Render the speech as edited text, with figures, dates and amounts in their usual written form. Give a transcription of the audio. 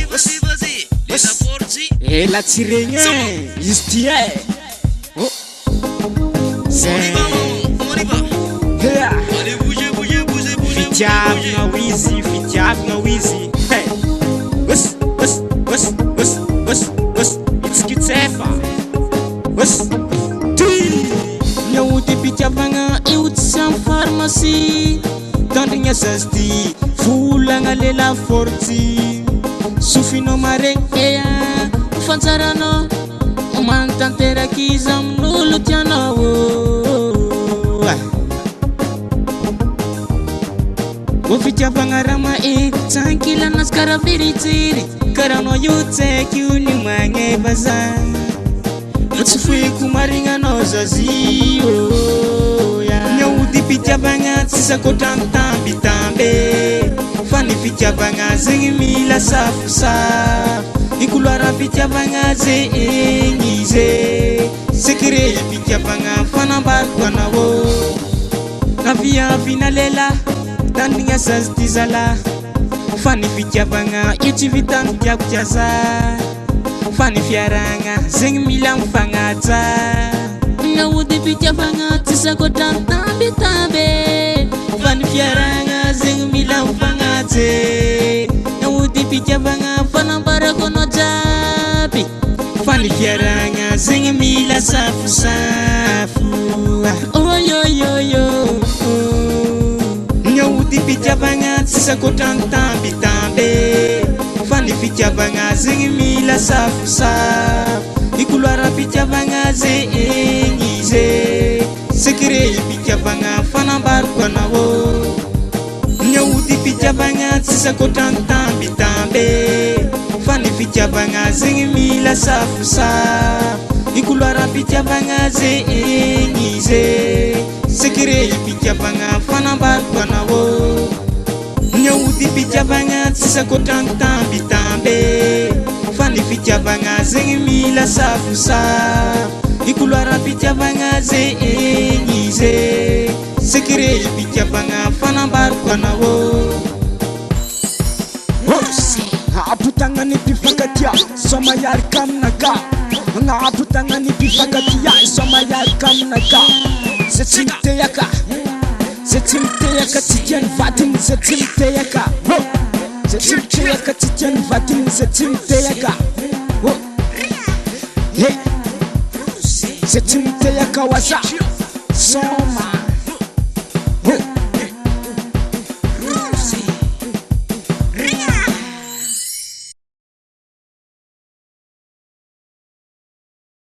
Vas-y, les apports. Et la tirée, ici, On y va. Allez, bougez. Fitiavna Wheezy. Hey, what's it's Kitsefa. What's Nyauti Pitiavanga, Iutsam Pharmacy. Tandinga Sasti, Fulanga Lela Forti. Sufino Marekea, Fanzarano, Omantantera Kizam, Lulutiano. Wafitya pangarama tankila naskara viritiri karano yote kiuni mange baza Mutsufuye kumaringa nozazio Nyauti pitya banga tisa kotantambi tambe Fani pitya banga zingi mila safu Ikulwara pitya banga ze engize Sekire pitya banga fana barkwana wo Navia finalela Tandinga sastizala Fani fitiavanga Yuchivitan tiakujaza Fani fiaranga Zeng milam fangata Ngawudi fitiavanga Tisako tantambi tambe Fani fiaranga Zeng milam fangate Ngawudi fitiavanga Fanambara kono jabi Fani fiaranga Zeng mila safu Oh yo Nyauti Pitiavanga, Sisako tantambi tambe Fani Pitiavanga, Zingi mila safu Ikulwara Pitiavanga, ze engize Sekire Pitiavanga, fanambar kwana wo Nyauti Pitiavanga, Sisako tantambi tambe Fani Pitiavanga, Zingi mila safu Ikulwara Pitiavanga, ze engize Sekire Pitiavanga, fanambar kwana wo Nyauti Pitiavanga, Sisako tantambi tambe Fani Pitiavanga, Zingi mila safu Ikulwara Pitiavanga, ze engize Sekire Pitiavanga, fanambar kwana wo Aputangani pifakatia, soma yar kamnaga Aputangani pifakatia, soma yar kamnaga Zetimteyaka Titian Vatin Zetimteyaka Zetimteyaka Titian Vatin Zetimteyaka Zetimteyaka waza Soma